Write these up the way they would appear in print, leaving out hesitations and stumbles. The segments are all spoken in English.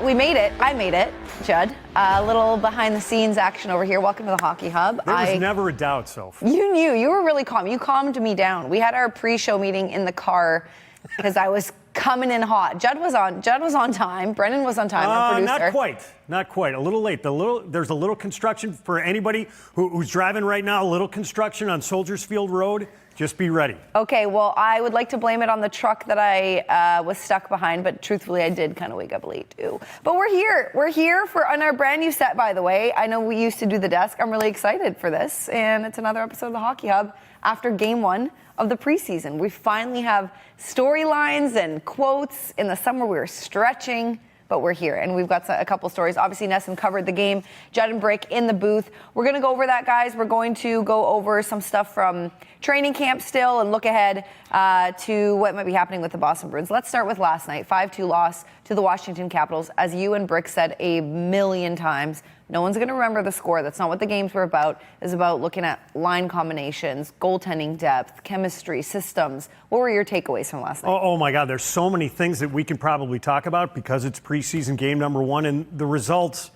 We made it. I made it, Judd. A little behind-the-scenes action over here. Welcome to the Hockey Hub. There was never a doubt, Soph. You knew. You were really calm. You calmed me down. We had our pre-show meeting in the car because I was coming in hot. Judd was on time. Brendan was on time, our producer. Not quite. A little late. There's a little construction for anybody who's driving right now. A little construction on Soldiers Field Road. Just be ready. Okay, well, I would like to blame it on the truck that I was stuck behind, but truthfully, I did kind of wake up late, too. But we're here. We're here on our brand new set, by the way. I know we used to do the desk. I'm really excited for this, and it's another episode of the Hockey Hub after Game 1 of the preseason. We finally have storylines and quotes. In the summer, we were stretching, but we're here, and we've got a couple stories. Obviously, Nesson covered the game. Judd and Brick in the booth. We're going to go over that, guys. We're going to go over some stuff from training camp still and look ahead to what might be happening with the Boston Bruins. Let's start with last night, 5-2 loss to the Washington Capitals. As you and Brick said a million times, no one's going to remember the score. That's not what the games were about. It's about looking at line combinations, goaltending depth, chemistry, systems. What were your takeaways from last night? Oh my God, there's so many things that we can probably talk about because it's preseason game number 1 and the results.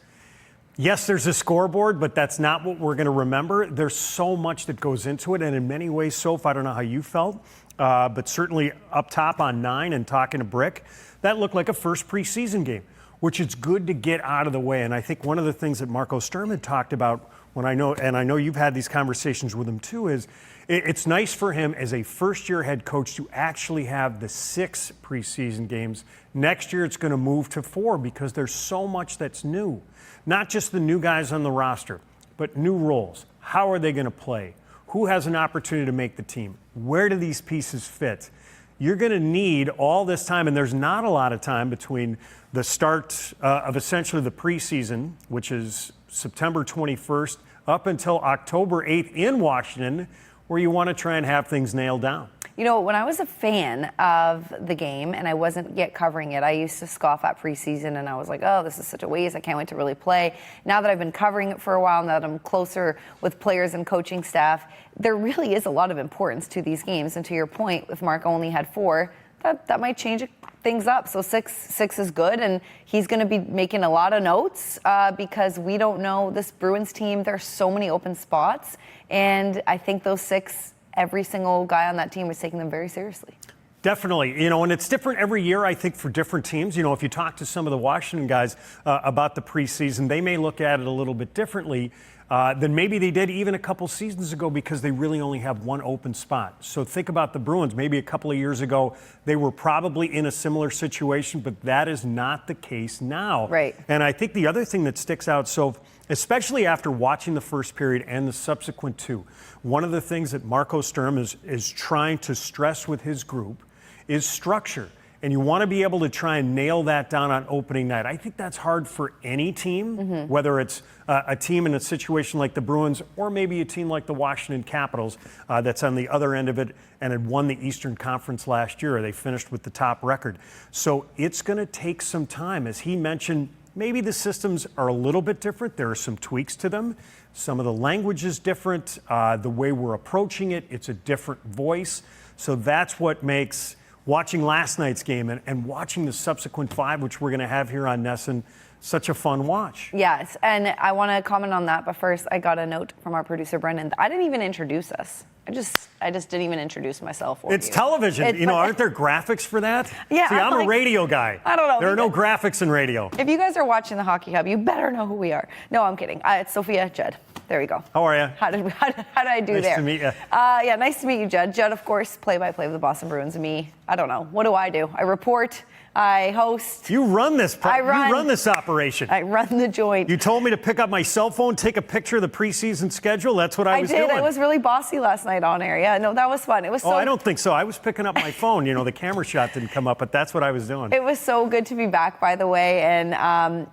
Yes, there's a scoreboard, but that's not what we're going to remember. There's so much that goes into it, and in many ways, Soph, I don't know how you felt, but certainly up top on 9 and talking to Brick, that looked like a first preseason game, which is good to get out of the way. And I think one of the things that Marco Sturm had talked about, I know you've had these conversations with him too, is it's nice for him as a first-year head coach to actually have the 6 preseason games. Next year, it's going to move to 4 because there's so much that's new. Not just the new guys on the roster, but new roles. How are they going to play? Who has an opportunity to make the team? Where do these pieces fit? You're going to need all this time, and there's not a lot of time between the start of essentially the preseason, which is September 21st, up until October 8th in Washington, where you want to try and have things nailed down. You know, when I was a fan of the game and I wasn't yet covering it, I used to scoff at preseason and I was like, oh, this is such a waste. I can't wait to really play. Now that I've been covering it for a while, now that I'm closer with players and coaching staff, there really is a lot of importance to these games. And to your point, if Mark only had 4, that might change things up. So six is good, and he's going to be making a lot of notes because we don't know this Bruins team. There's so many open spots, and I think those 6, every single guy on that team is taking them very seriously. Definitely. And it's different every year, I think, for different teams. If you talk to some of the Washington guys about the preseason, they may look at it a little bit differently than maybe they did even a couple seasons ago because they really only have one open spot. So think about the Bruins. Maybe a couple of years ago, they were probably in a similar situation, but that is not the case now. Right. And I think the other thing that sticks out, so especially after watching the first period and the subsequent 2, one of the things that Marco Sturm is trying to stress with his group is structure. And you want to be able to try and nail that down on opening night. I think that's hard for any team, whether it's a team in a situation like the Bruins or maybe a team like the Washington Capitals that's on the other end of it and had won the Eastern Conference last year. They finished with the top record. So it's going to take some time. As he mentioned, maybe the systems are a little bit different. There are some tweaks to them. Some of the language is different. The way we're approaching it, it's a different voice. So that's what makes watching last night's game and watching the subsequent 5, which we're going to have here on Nesson, such a fun watch. Yes, and I want to comment on that, but first I got a note from our producer, Brendan. I didn't even introduce us. I just didn't even introduce myself. It's television. Aren't there graphics for that? Yeah. See, I'm a radio guy. I don't know. There are no graphics in radio. If you guys are watching the Hockey Hub, you better know who we are. No, I'm kidding. It's Sophia, Judd. There we go. How are you? How did I do nice there? Nice to meet you. Yeah, nice to meet you, Judd. Judd, of course, play-by-play of the Boston Bruins. Me, I don't know. What do? I report. I host. You run this. You run this operation. I run the joint. You told me to pick up my cell phone, take a picture of the preseason schedule. That's what I was doing. I was really bossy last night on air. Yeah, no, that was fun. It was so. Oh, I don't think so. I was picking up my phone. The camera shot didn't come up, but that's what I was doing. It was so good to be back, by the way. And,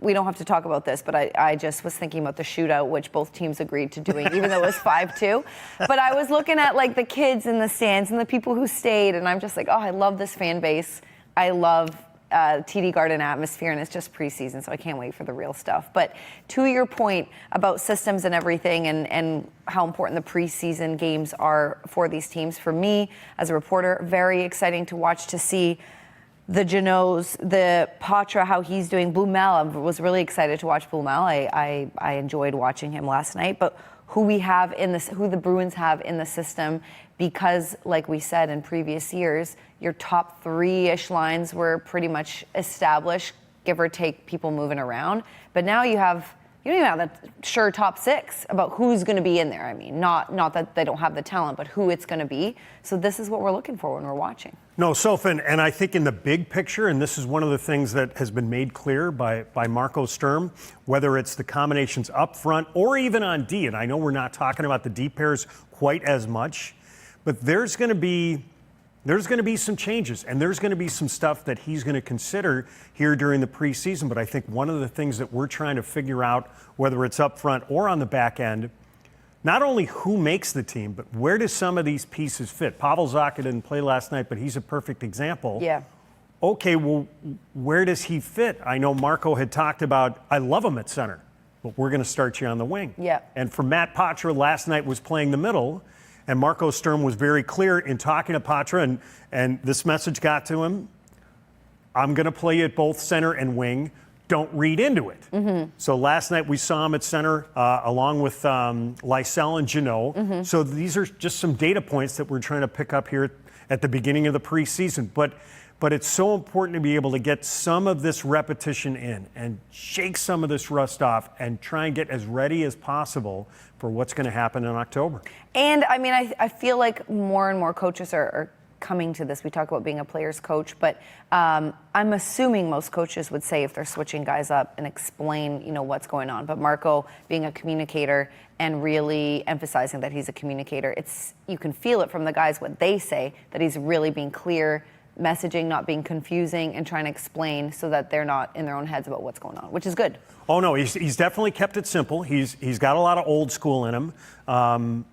we don't have to talk about this, but I just was thinking about the shootout, which both teams agreed to doing, even though it was 5-2. But I was looking at, the kids in the stands and the people who stayed, and I'm just like, oh, I love this fan base. I love TD Garden atmosphere, and it's just preseason, so I can't wait for the real stuff. But to your point about systems and everything and how important the preseason games are for these teams, for me as a reporter, very exciting to watch, to see the Jeannots, the Patra, how he's doing. Blumel, I was really excited to watch Blumel. I enjoyed watching him last night. But who the Bruins have in the system, because, like we said in previous years, your top 3-ish lines were pretty much established, give or take people moving around. But now you don't even have the sure top 6 about who's going to be in there. I mean, not that they don't have the talent, but who it's going to be. So this is what we're looking for when we're watching. No, Sophia, and I think in the big picture, and this is one of the things that has been made clear by Marco Sturm, whether it's the combinations up front or even on D, and I know we're not talking about the D pairs quite as much, but there's going to be some changes, and there's going to be some stuff that he's going to consider here during the preseason. But I think one of the things that we're trying to figure out, whether it's up front or on the back end, not only who makes the team, but where do some of these pieces fit? Pavel Zacha didn't play last night, but he's a perfect example. Yeah. Okay, well, where does he fit? I know Marco had talked about, I love him at center, but we're going to start you on the wing. Yeah. And for Matt Patra, last night was playing the middle. And Marco Sturm was very clear in talking to Patra, and this message got to him. I'm going to play you at both center and wing. Don't read into it. Mm-hmm. So last night we saw him at center along with Lysell and Jeannot. Mm-hmm. So these are just some data points that we're trying to pick up here at the beginning of the preseason. But it's so important to be able to get some of this repetition in and shake some of this rust off and try and get as ready as possible for what's going to happen in October. And I mean, I feel like more and more coaches are coming to this. We talk about being a player's coach, but I'm assuming most coaches would say if they're switching guys up and explain, what's going on. But Marco being a communicator and really emphasizing that he's a communicator, you can feel it from the guys, what they say, that he's really being clear, messaging, not being confusing, and trying to explain so that they're not in their own heads about what's going on, which is good. Oh, no, he's definitely kept it simple. He's got a lot of old school in him. And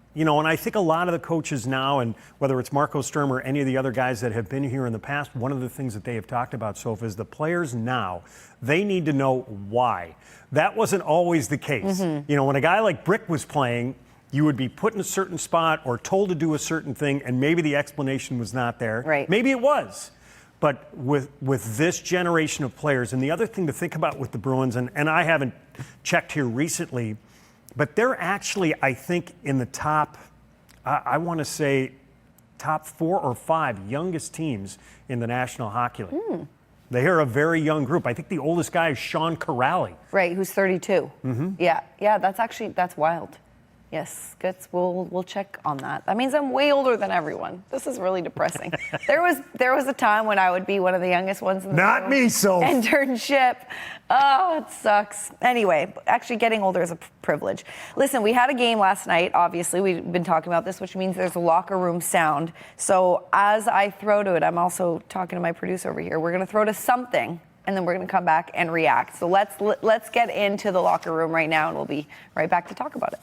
I think a lot of the coaches now, and whether it's Marco Sturm or any of the other guys that have been here in the past, one of the things that they have talked about, Sophia, is the players now, they need to know why. That wasn't always the case. Mm-hmm. When a guy like Brick was playing, you would be put in a certain spot or told to do a certain thing, and maybe the explanation was not there. Right. Maybe it was. But with this generation of players, and the other thing to think about with the Bruins, and I haven't checked here recently, but they're actually, I think, in the top, I want to say, top 4 or 5 youngest teams in the National Hockey League. They are a very young group. I think the oldest guy is Sean Corrali. Right, who's 32. Mm-hmm. Yeah, that's wild. Yes, good. We'll check on that. That means I'm way older than everyone. This is really depressing. There was a time when I would be one of the youngest ones in the Not me, so. Internship. Oh, it sucks. Anyway, actually getting older is a privilege. Listen, we had a game last night. Obviously, we've been talking about this, which means there's a locker room sound. So as I throw to it, I'm also talking to my producer over here. We're going to throw to something, and then we're going to come back and react. So let's get into the locker room right now, and we'll be right back to talk about it.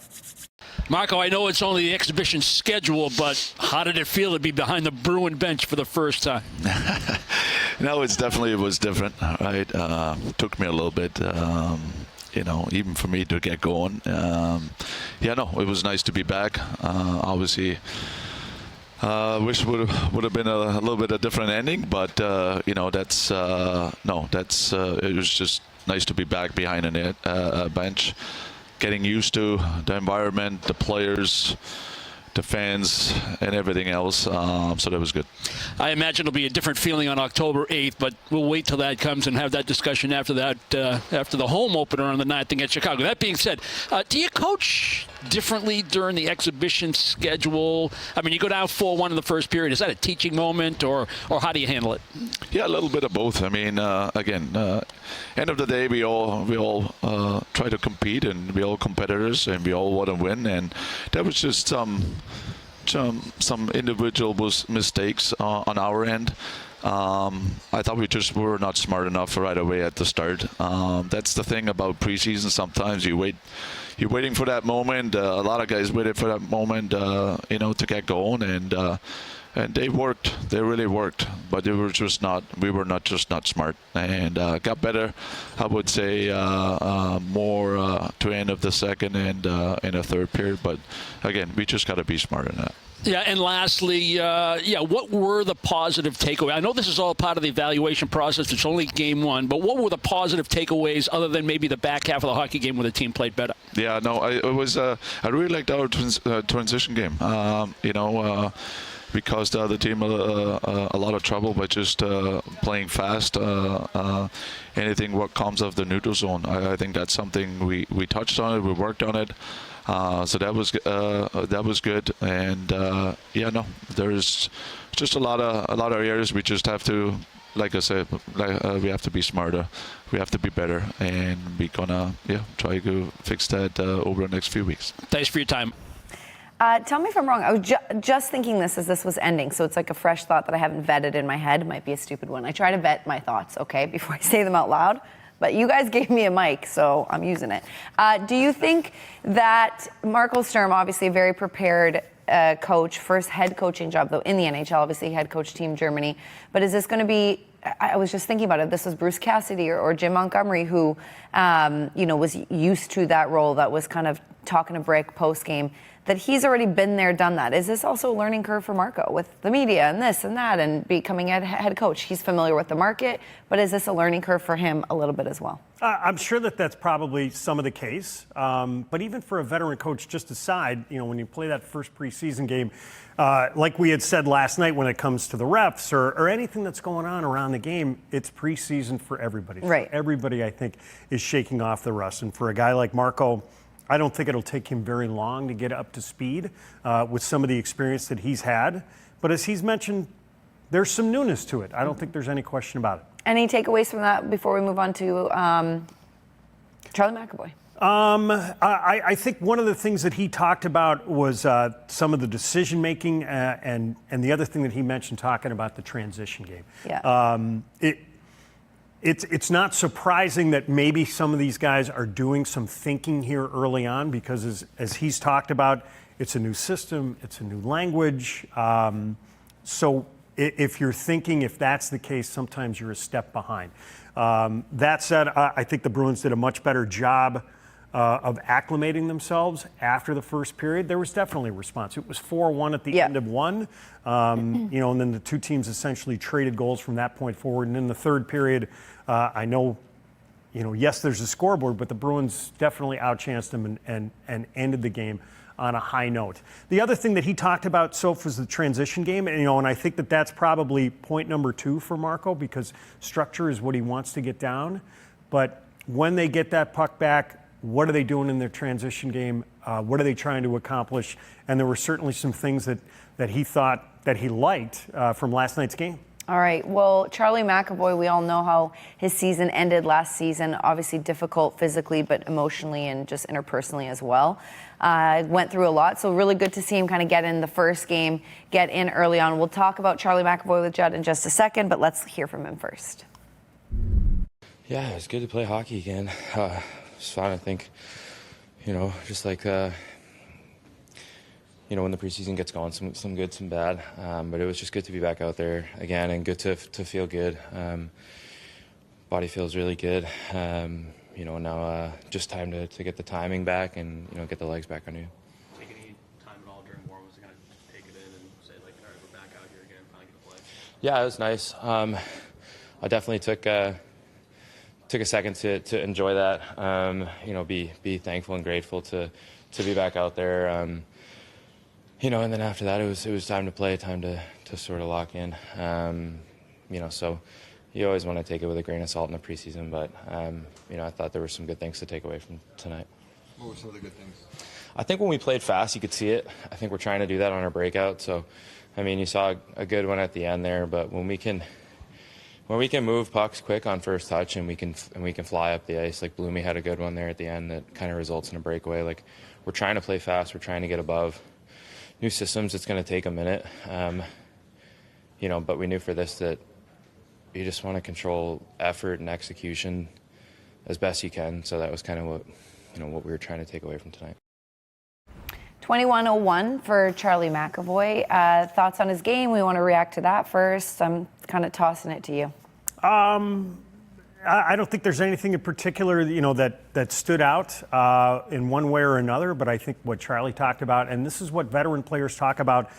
Marco, I know it's only the exhibition schedule, but how did it feel to be behind the Bruin bench for the first time? No, it was different, right? Took me a little bit, even for me to get going. It was nice to be back. Obviously, wish would have been a little bit a different ending, but it was just nice to be back behind a bench, getting used to the environment, the players, the fans, and everything else. So that was good. I imagine it'll be a different feeling on October 8th, but we'll wait till that comes and have that discussion after that, after the home opener on the 9th against Chicago. That being said, do you coach differently during the exhibition schedule? I mean, you go down 4-1 in the first period. Is that a teaching moment, or how do you handle it? Yeah, a little bit of both. I mean, end of the day, we all try to compete, and we all competitors, and we all want to win. And that was just some individual mistakes on our end. I thought we just were not smart enough right away at the start. That's the thing about preseason. Sometimes you're waiting for that moment. A lot of guys waited for that moment, to get going, and and they worked. They really worked, but we were not smart, and got better. I would say more to end of the second and in the third period. But again, we just got to be smart in that. Yeah, and lastly, what were the positive takeaways? I know this is all part of the evaluation process. It's only game one, but what were the positive takeaways other than maybe the back half of the hockey game where the team played better? Yeah, no, I really liked our transition game. Because the other team a lot of trouble by just playing fast. Anything what comes off the neutral zone, I think that's something we touched on it. We worked on it. So that was good, and there's just a lot of areas we just have to, like I said, we have to be smarter, we have to be better, and we're gonna try to fix that over the next few weeks. Thanks for your time. Tell me if I'm wrong. I was just thinking this as this was ending, so it's like a fresh thought that I haven't vetted in my head. It might be a stupid one. I try to vet my thoughts, okay, before I say them out loud. But you guys gave me a mic, so I'm using it. Do you think that Marco Sturm, obviously a very prepared coach, first head coaching job, though, in the NHL, obviously head coach Team Germany, but is this going to be, I was just thinking about it, this was Bruce Cassidy or Jim Montgomery who, was used to that role, that was kind of talking a break post-game, that he's already been there, done that. Is this also a learning curve for Marco with the media and this and that and becoming a head coach? He's familiar with the market, but is this a learning curve for him a little bit as well? I'm sure that's probably some of the case. But even for a veteran coach, just aside, when you play that first preseason game, like we had said last night when it comes to the refs or anything that's going on around the game, it's preseason for everybody. Right. So everybody, I think, is shaking off the rust. And for a guy like Marco, I don't think it'll take him very long to get up to speed with some of the experience that he's had. But as he's mentioned, there's some newness to it. I don't think there's any question about it. Any takeaways from that before we move on to Charlie McAvoy? I think one of the things that he talked about was some of the decision making, and the other thing that he mentioned talking about the transition game. Yeah. It's not surprising that maybe some of these guys are doing some thinking here early on because as he's talked about, it's a new system, it's a new language. So if you're thinking, if that's the case, sometimes you're a step behind. That said, I think the Bruins did a much better job of acclimating themselves after the first period. There was definitely a response. It was 4-1 at the end of one, and then the two teams essentially traded goals from that point forward. And in the third period, I know, yes, there's a scoreboard, but the Bruins definitely outchanced them and ended the game on a high note. The other thing that he talked about, Soph, was the transition game, and I think that's probably point number 2 for Marco because structure is what he wants to get down. But when they get that puck back, what are they doing in their transition game? What are they trying to accomplish? And there were certainly some things that he thought that he liked from last night's game. All right. Well, Charlie McAvoy, we all know how his season ended last season. Obviously difficult physically, but emotionally and just interpersonally as well. Went through a lot. So really good to see him kind of get in the first game, get in early on. We'll talk about Charlie McAvoy with Judd in just a second, but let's hear from him first. Yeah, it's good to play hockey again. It's fun, I think. Just like, when the preseason gets going, some good, some bad. But it was just good to be back out there again and good to feel good. Body feels really good. Now just time to get the timing back and, get the legs back on you. Take any time at all during warm-ups to kind of take it in and say, like, all right, we're back out here again, finally get to play? Yeah, it was nice. I definitely took a second to enjoy that, be thankful and grateful to be back out there. And then after that, it was time to play, time to sort of lock in. So you always want to take it with a grain of salt in the preseason, but, I thought there were some good things to take away from tonight. What were some of the good things? I think when we played fast, you could see it. I think we're trying to do that on our breakout. So, you saw a good one at the end there, but when we can move pucks quick on first touch and we can fly up the ice, like Blumey had a good one there at the end that kind of results in a breakaway. Like, we're trying to play fast, we're trying to get above. New systems, it's going to take a minute, but we knew for this that you just want to control effort and execution as best you can. So that was kind of what we were trying to take away from tonight. 2101 for Charlie McAvoy. Thoughts on his game? We want to react to that first. I'm kind of tossing it to you. I don't think there's anything in particular, that stood out in one way or another. But I think what Charlie talked about, and this is what veteran players talk about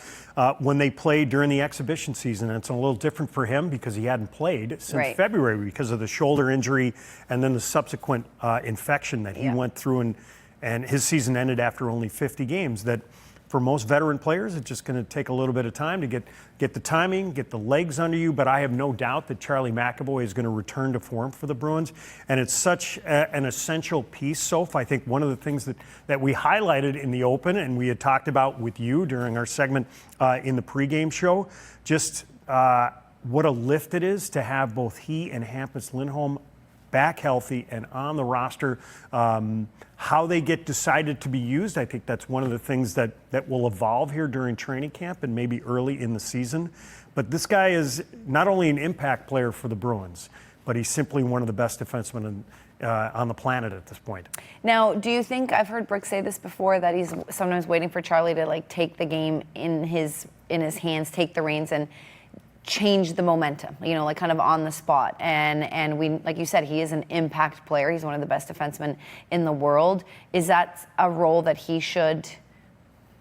when they play during the exhibition season. And it's a little different for him because he hadn't played since February because of the shoulder injury and then the subsequent infection that he went through. And his season ended after only 50 games. That for most veteran players, it's just going to take a little bit of time to get the timing, get the legs under you. But I have no doubt that Charlie McAvoy is going to return to form for the Bruins. And it's such an essential piece, Soph. I think one of the things that we highlighted in the Open and we had talked about with you during our segment in the pregame show, just what a lift it is to have both he and Hampus Lindholm back healthy and on the roster. How they get decided to be used, I think that's one of the things that will evolve here during training camp and maybe early in the season. But this guy is not only an impact player for the Bruins, but he's simply one of the best defensemen on the planet at this point. Now, do you think, I've heard Brick say this before, that he's sometimes waiting for Charlie to take the game in his hands, take the reins and change the momentum, kind of on the spot. And we, like you said, he is an impact player. He's one of the best defensemen in the world. Is that a role that he should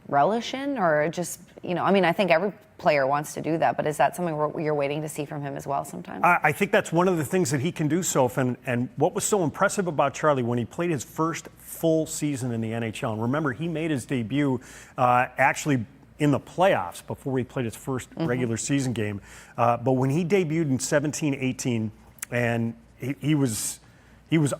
relish in, or just, I think every player wants to do that, but is that something you're waiting to see from him as well sometimes? I think that's one of the things that he can do, Soph. And what was so impressive about Charlie when he played his first full season in the NHL, and remember, he made his debut actually in the playoffs before he played his first regular season game. But when he debuted in 17-18, and he was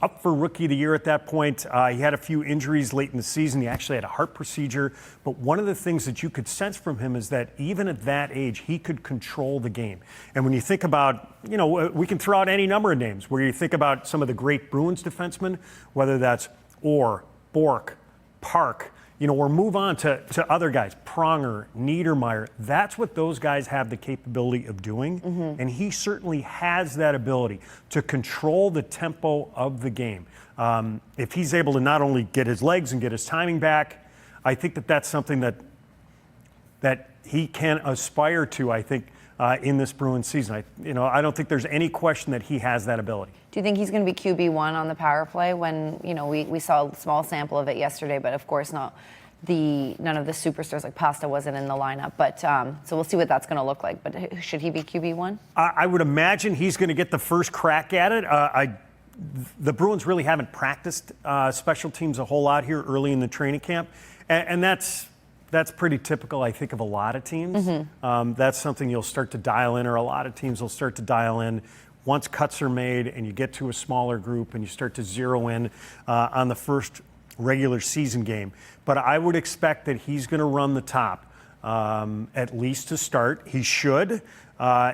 up for Rookie of the Year at that point. He had a few injuries late in the season. He actually had a heart procedure. But one of the things that you could sense from him is that even at that age, he could control the game. And when you think about, we can throw out any number of names, where you think about some of the great Bruins defensemen, whether that's Orr, Bork, Park, or move on to other guys, Pronger, Niedermeyer. That's what those guys have the capability of doing. And he certainly has that ability to control the tempo of the game. If he's able to not only get his legs and get his timing back, I think that's something that he can aspire to, I think, in this Bruins season. I don't think there's any question that he has that ability. Do you think he's going to be QB1 on the power play when, we saw a small sample of it yesterday, but of course none of the superstars like Pasta wasn't in the lineup. But so we'll see what that's going to look like. But should he be QB1? I would imagine he's going to get the first crack at it. The Bruins really haven't practiced special teams a whole lot here early in the training camp. And that's pretty typical, I think, of a lot of teams. That's something you'll start to dial in, or a lot of teams will start to dial in once cuts are made and you get to a smaller group and you start to zero in on the first regular season game. But I would expect that he's going to run the top, at least to start. He should.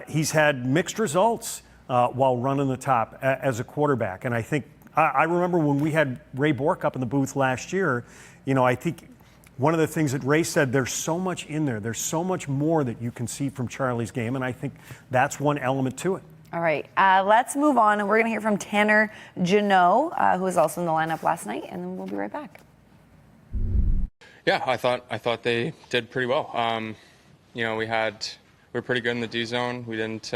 He's had mixed results while running the top as a quarterback. And I think, I remember when we had Ray Bork up in the booth last year, I think one of the things that Ray said, there's so much in there. There's so much more that you can see from Charlie's game, and I think that's one element to it. All right, let's move on, and we're going to hear from Tanner Jeannot, who was also in the lineup last night, and then we'll be right back. Yeah, I thought they did pretty well. We were pretty good in the D zone. We didn't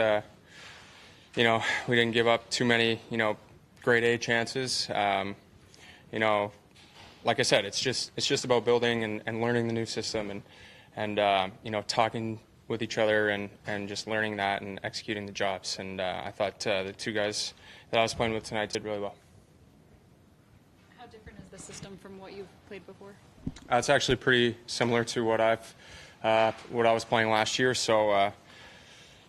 give up too many, grade A chances. Like I said, it's just about building and learning the new system and talking with each other and just learning that and executing the jobs. And I thought the two guys that I was playing with tonight did really well. How different is the system from what you've played before? It's actually pretty similar to what I was playing last year. So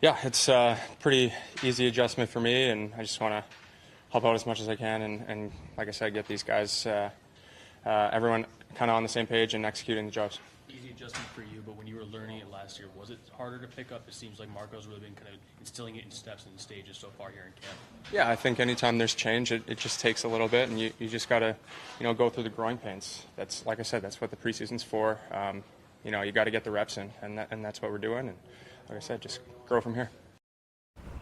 it's a pretty easy adjustment for me, and I just want to help out as much as I can and like I said, get these guys, everyone kind of on the same page and executing the jobs. Easy adjustment for you, but when you were learning it last year, was it harder to pick up? It seems like Marco's really been kind of instilling it in steps and stages so far here in camp. Yeah, I think anytime there's change, it just takes a little bit, and you just got to, go through the growing pains. That's, like I said, that's what the preseason's for. You got to get the reps in, and that's what we're doing. And like I said, just grow from here.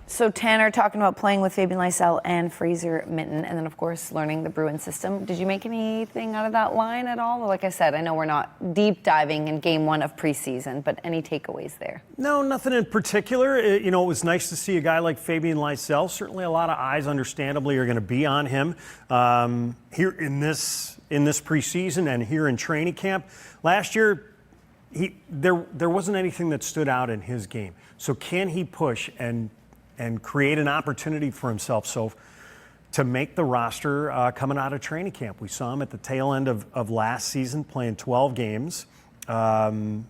So Tanner talking about playing with Fabian Lysell and Fraser Minten, and then of course learning the Bruins system. Did you make anything out of that line at all? Like I said, I know we're not deep diving in game 1 of preseason, but any takeaways there? No, nothing in particular. It was nice to see a guy like Fabian Lysell. Certainly a lot of eyes, understandably, are going to be on him here in this preseason and here in training camp. Last year, there wasn't anything that stood out in his game. So can he push and create an opportunity for himself to make the roster coming out of training camp? We saw him at the tail end of last season playing 12 games. And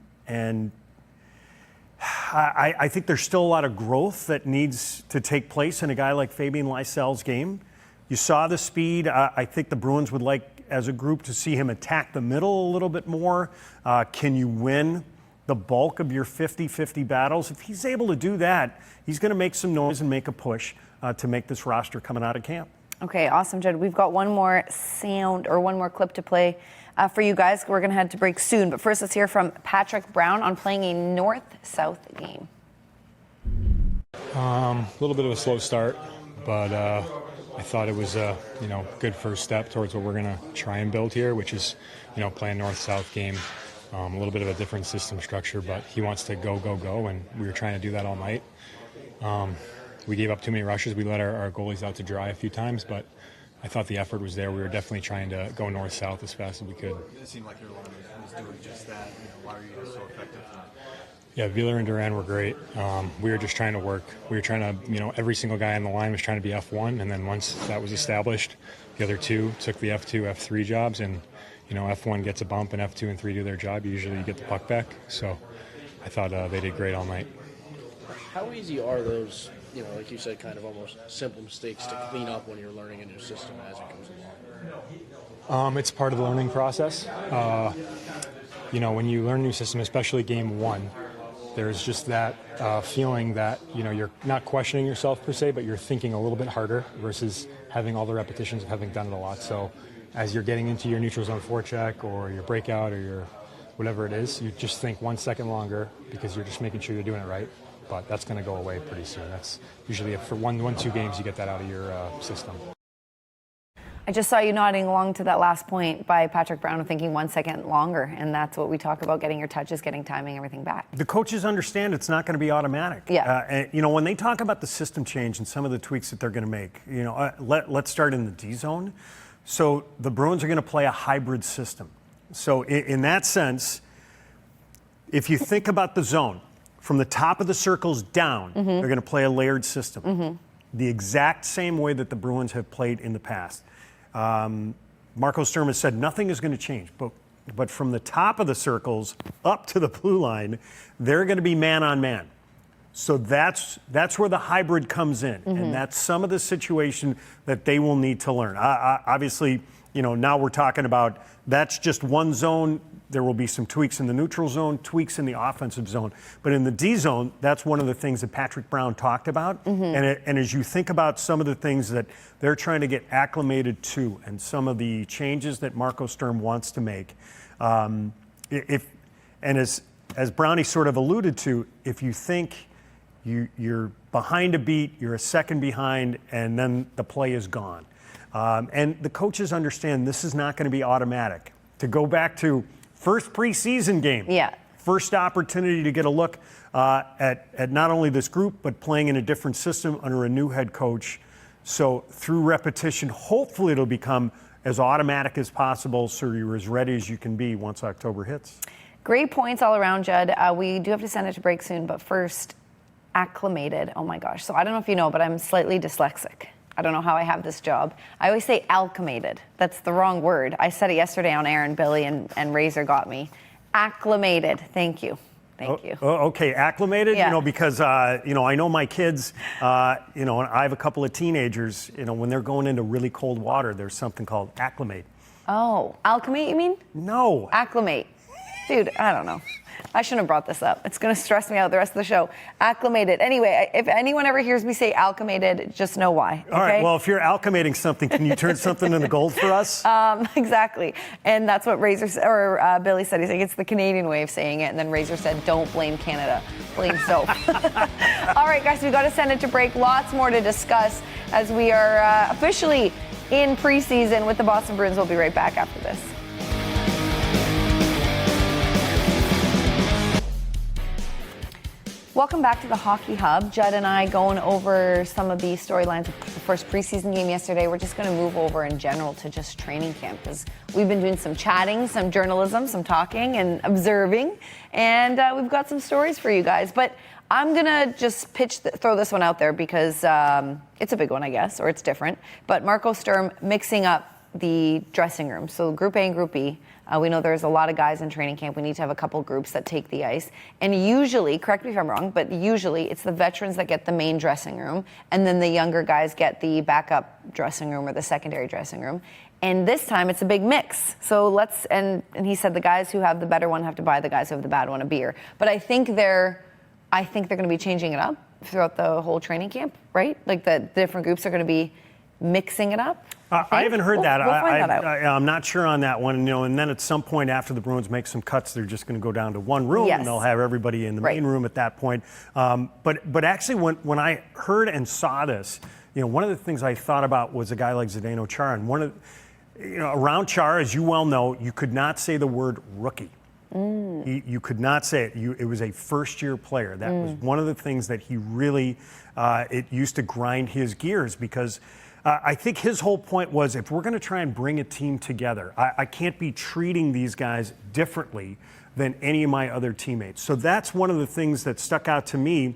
I think there's still a lot of growth that needs to take place in a guy like Fabian Lysell's game. You saw the speed. I think the Bruins would like, as a group, to see him attack the middle a little bit more. Can you win the bulk of your 50-50 battles? If he's able to do that, he's going to make some noise and make a push to make this roster coming out of camp. Okay, awesome, Judd. We've got one more sound or one more clip to play for you guys. We're going to head to break soon. But first, let's hear from Patrick Brown on playing a north-south game. A little bit of a slow start, but I thought it was a good first step towards what we're going to try and build here, which is playing north-south game. A little bit of a different system structure, but he wants to go, and we were trying to do that all night. We gave up too many rushes. We let our goalies out to dry a few times, but I thought the effort was there. We were definitely trying to go north-south as fast as we could. It seemed like your line was doing just that. Why were you guys so effective? Yeah, Wheeler and Duran were great. We were just trying to work. We were trying to, every single guy on the line was trying to be F1, and then once that was established, the other two took the F2, F3 jobs, and F1 gets a bump and F2 and 3 do their job. Usually you get the puck back. So I thought they did great all night. How easy are those, like you said, kind of almost simple mistakes to clean up when you're learning a new system as it comes along? It's part of the learning process. When you learn a new system, especially game 1, there's just that feeling that, you're not questioning yourself per se, but you're thinking a little bit harder versus having all the repetitions of having done it a lot. So as you're getting into your neutral zone forecheck or your breakout or your whatever it is, you just think 1 second longer because you're just making sure you're doing it right. But that's going to go away pretty soon. That's usually for 1-2 games you get that out of your system. I just saw you nodding along to that last point by Patrick Brown, thinking 1 second longer, and that's what we talk about, getting your touches, getting timing, everything back. The coaches understand it's not going to be automatic. Yeah. And, when they talk about the system change and some of the tweaks that they're going to make, let's start in the D zone. So the Bruins are going to play a hybrid system. So in that sense, if you think about the zone, from the top of the circles down, they're going to play a layered system. The exact same way that the Bruins have played in the past. Marco Sturm has said nothing is going to change, but from the top of the circles up to the blue line, they're going to be man on man. So that's where the hybrid comes in, and that's some of the situation that they will need to learn. Obviously, now we're talking about that's just one zone. There will be some tweaks in the neutral zone, tweaks in the offensive zone. But in the D zone, that's one of the things that Patrick Brown talked about. And as you think about some of the things that they're trying to get acclimated to and some of the changes that Marco Sturm wants to make, as Brownie sort of alluded to, if you think you're behind a beat, you're a second behind, and then the play is gone. And the coaches understand this is not going to be automatic. To go back to first preseason game. Yeah. First opportunity to get a look at not only this group, but playing in a different system under a new head coach. So through repetition, hopefully it'll become as automatic as possible so you're as ready as you can be once October hits. Great points all around, Judd. We do have to send it to break soon, but first, acclimated. Oh my gosh. So I don't know if you know, but I'm slightly dyslexic. I don't know how I have this job. I always say acclimated. That's the wrong word. I said it yesterday on air, and Billy and Razor got me. Acclimated. Thank you. Thank you. Okay, acclimated. Yeah. Because I know my kids. And I have a couple of teenagers. When they're going into really cold water, there's something called acclimate. Oh, acclimate, you mean? No. Acclimate. Dude, I don't know. I shouldn't have brought this up. It's going to stress me out the rest of the show. Acclimated. Anyway, if anyone ever hears me say acclimated, just know why. Okay? All right, well, if you're acclimating something, can you turn something into gold for us? Exactly. And that's what Billy said. He's like, it's the Canadian way of saying it. And then Razor said, don't blame Canada. Blame Soph. All right, guys, we got to send it to break. Lots more to discuss as we are officially in preseason with the Boston Bruins. We'll be right back after this. Welcome back to the Hockey Hub. Judd and I going over some of the storylines of the first preseason game yesterday. We're just going to move over in general to just training camp because we've been doing some chatting, some journalism, some talking and observing, and we've got some stories for you guys. But I'm going to just throw this one out there because it's a big one, I guess, or it's different. But Marco Sturm mixing up the dressing room. So Group A and Group B. We know there's a lot of guys in training camp. We need to have a couple groups that take the ice. And usually, correct me if I'm wrong, but usually it's the veterans that get the main dressing room, and then the younger guys get the backup dressing room or the secondary dressing room. And this time it's a big mix. So and he said the guys who have the better one have to buy the guys who have the bad one a beer. But I think they're going to be changing it up throughout the whole training camp, right? Like the different groups are going to be mixing it up. I haven't heard that. We'll find that out. I'm not sure on that one. And then at some point after the Bruins make some cuts, they're just going to go down to one room, yes, and they'll have everybody in the main room at that point. But actually, when I heard and saw this, one of the things I thought about was a guy like Zdeno Chara. And around Chara, as you well know, you could not say the word rookie. You could not say it. It was a first-year player. That was one of the things that he really it used to grind his gears because. I think his whole point was if we're going to try and bring a team together, I can't be treating these guys differently than any of my other teammates. So that's one of the things that stuck out to me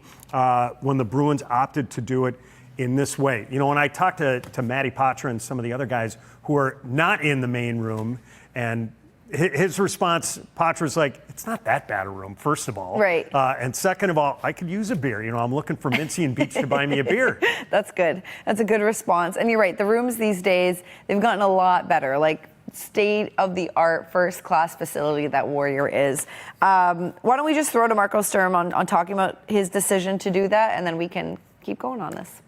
when the Bruins opted to do it in this way. When I talked to Matty Patra and some of the other guys who are not in the main room, and his response, Patra's like, it's not that bad a room, first of all. Right. And second of all, I could use a beer. I'm looking for Mincy and Beach to buy me a beer. That's good. That's a good response. And you're right, the rooms these days, they've gotten a lot better. Like state-of-the-art, first-class facility that Warrior is. Why don't we just throw to Marco Sturm on talking about his decision to do that, and then we can keep going on this.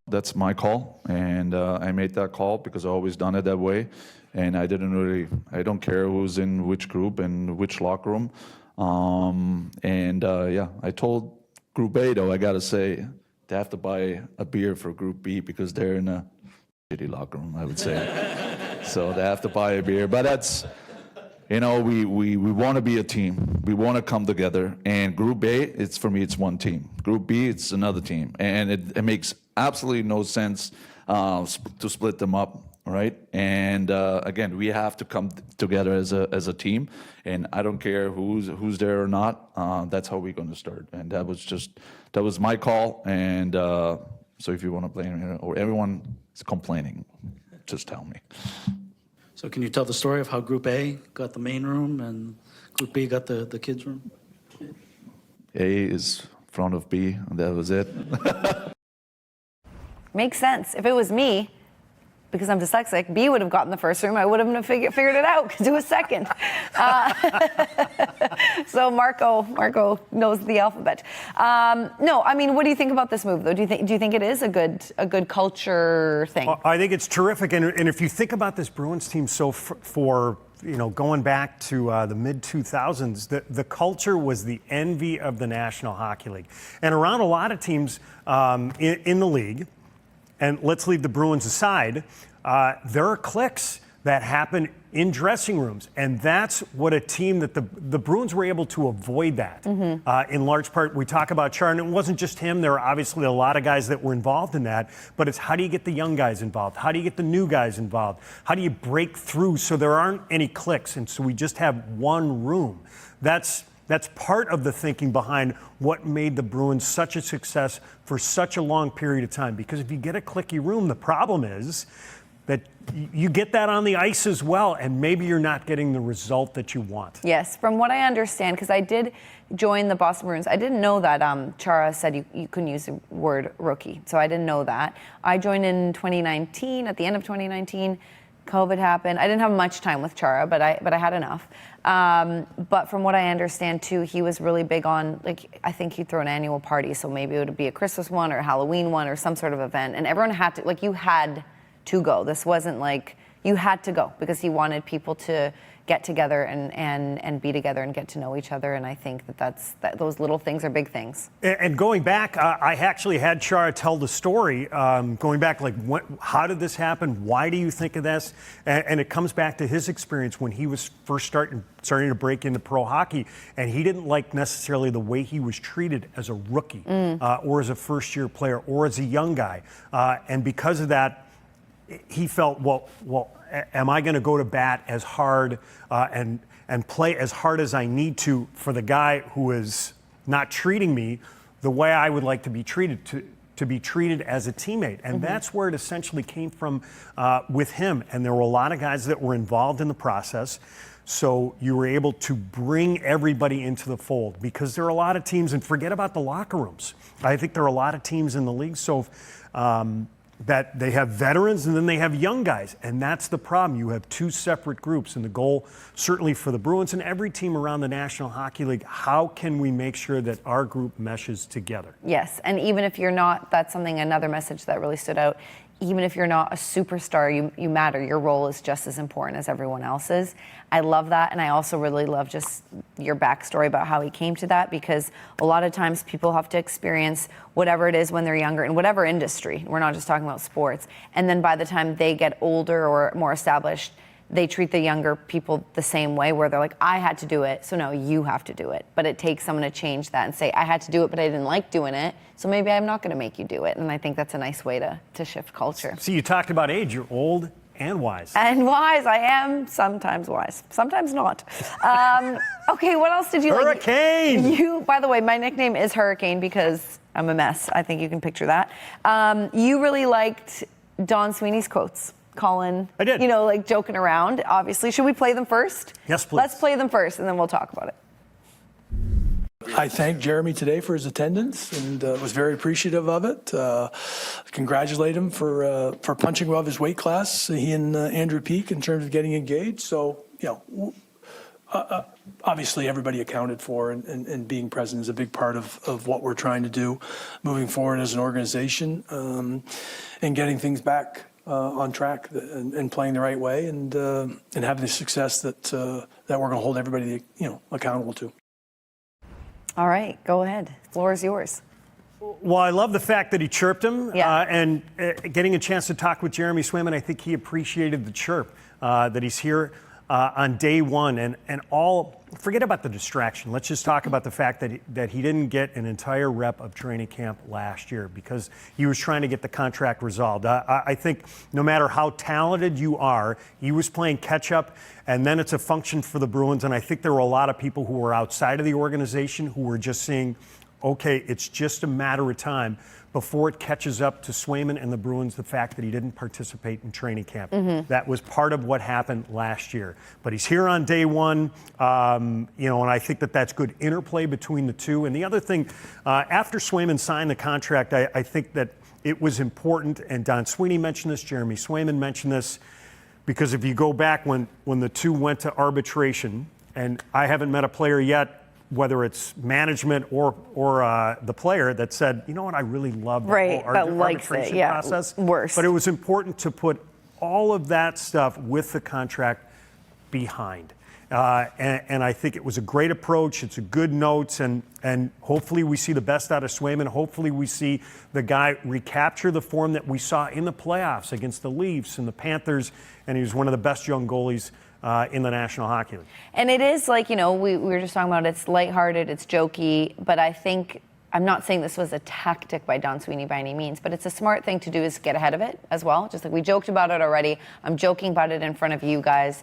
That's my call, and I made that call because I've always done it that way. And I don't care who's in which group and which locker room. I told Group A, though, I got to say, they have to buy a beer for Group B because they're in a shitty locker room, I would say. So they have to buy a beer. But that's, we want to be a team. We want to come together. And Group A, for me, it's one team. Group B, it's another team. And it makes absolutely no sense to split them up. Right, and again, we have to come together as a team, and I don't care who's there or not. That's how we're going to start, and that was my call. And so, if you want to blame or everyone is complaining, just tell me. So, can you tell the story of how Group A got the main room and Group B got the kids' room? A is front of B, and that was it. Makes sense. If it was me, because I'm dyslexic, B would have gotten the first room. I wouldn't have figured it out because it was second. So Marco knows the alphabet. No, I mean, what do you think about this move, though? Do you think it is a good culture thing? I think it's terrific, and if you think about this Bruins team, so for going back to the mid-2000s, the culture was the envy of the National Hockey League, and around a lot of teams in the league. And let's leave the Bruins aside. There are cliques that happen in dressing rooms, and that's what a team that the Bruins were able to avoid that. In large part, we talk about Chara, and it wasn't just him. There were obviously a lot of guys that were involved in that, but it's how do you get the young guys involved? How do you get the new guys involved? How do you break through so there aren't any cliques, and so we just have one room? That's part of the thinking behind what made the Bruins such a success for such a long period of time. Because if you get a cliquey room, the problem is that you get that on the ice as well, and maybe you're not getting the result that you want. Yes, from what I understand, because I did join the Boston Bruins, I didn't know that Chara said you couldn't use the word rookie, so I didn't know that. I joined in 2019, at the end of 2019. COVID happened. I didn't have much time with Chara, but I had enough. But from what I understand too, he was really big on, like, I think he'd throw an annual party, so maybe it would be a Christmas one or a Halloween one or some sort of event, and everyone had to, like, you had to go. This wasn't like, you had to go because he wanted people to get together and be together and get to know each other. And I think that those little things are big things. And going back, I actually had Chara tell the story, going back, like, how did this happen? Why do you think of this? And it comes back to his experience when he was first starting to break into pro hockey, and he didn't like necessarily the way he was treated as a rookie or as a first-year player or as a young guy. And because of that, he felt, well, am I going to go to bat as hard and play as hard as I need to for the guy who is not treating me the way I would like to be treated, to be treated as a teammate? And that's where it essentially came from with him. And there were a lot of guys that were involved in the process. So you were able to bring everybody into the fold, because there are a lot of teams, and forget about the locker rooms. I think there are a lot of teams in the league. So that they have veterans and then they have young guys. And that's the problem. You have two separate groups. And the goal, certainly for the Bruins and every team around the National Hockey League, how can we make sure that our group meshes together? Yes, and even if you're not, that's another message that really stood out. Even if you're not a superstar, you matter. Your role is just as important as everyone else's. I love that, and I also really love just your backstory about how he came to that, because a lot of times people have to experience whatever it is when they're younger, in whatever industry. We're not just talking about sports. And then by the time they get older or more established, they treat the younger people the same way, where they're like, I had to do it, so now you have to do it. But it takes someone to change that and say, I had to do it, but I didn't like doing it, so maybe I'm not going to make you do it. And I think that's a nice way to shift culture. See, you talked about age. You're old and wise. And wise. I am sometimes wise, sometimes not. Okay, what else did you like? Hurricane! By the way, my nickname is Hurricane because I'm a mess. I think you can picture that. You really liked Don Sweeney's quotes. Colin, I did. Like joking around, obviously. Should we play them first? Yes, please. Let's play them first, and then we'll talk about it. I thanked Jeremy today for his attendance and was very appreciative of it. Congratulate him for punching above his weight class, he and Andrew Peak, in terms of getting engaged. So, obviously everybody accounted for, and being present is a big part of what we're trying to do moving forward as an organization, and getting things back on track and playing the right way, and having the success that we're going to hold everybody accountable to. All right, go ahead. Floor is yours. Well, I love the fact that he chirped him, Yeah. and getting a chance to talk with Jeremy Swayman. I think he appreciated the chirp, that he's here on day one, and forget about the distraction. Let's just talk about the fact that he didn't get an entire rep of training camp last year because he was trying to get the contract resolved. I think no matter how talented you are, he was playing catch up, and then it's a function for the Bruins. And I think there were a lot of people who were outside of the organization who were just saying, okay, it's just a matter of time before it catches up to Swayman and the Bruins, the fact that he didn't participate in training camp. That was part of what happened last year. But he's here on day one, and I think that's good interplay between the two. And the other thing, after Swayman signed the contract, I think that it was important, and Don Sweeney mentioned this, Jeremy Swayman mentioned this, because if you go back when the two went to arbitration, and I haven't met a player yet, whether it's management or the player, that said, you know what, I really love the whole arbitration process. Worse. But it was important to put all of that stuff with the contract behind. And I think it was a great approach. It's a good notes, and hopefully we see the best out of Swayman. Hopefully we see the guy recapture the form that we saw in the playoffs against the Leafs and the Panthers, and he was one of the best young goalies in the National Hockey League. And it is like, we were just talking about, it's lighthearted, it's jokey, but I think, I'm not saying this was a tactic by Don Sweeney by any means, but it's a smart thing to do, is get ahead of it as well. Just like we joked about it already, I'm joking about it in front of you guys.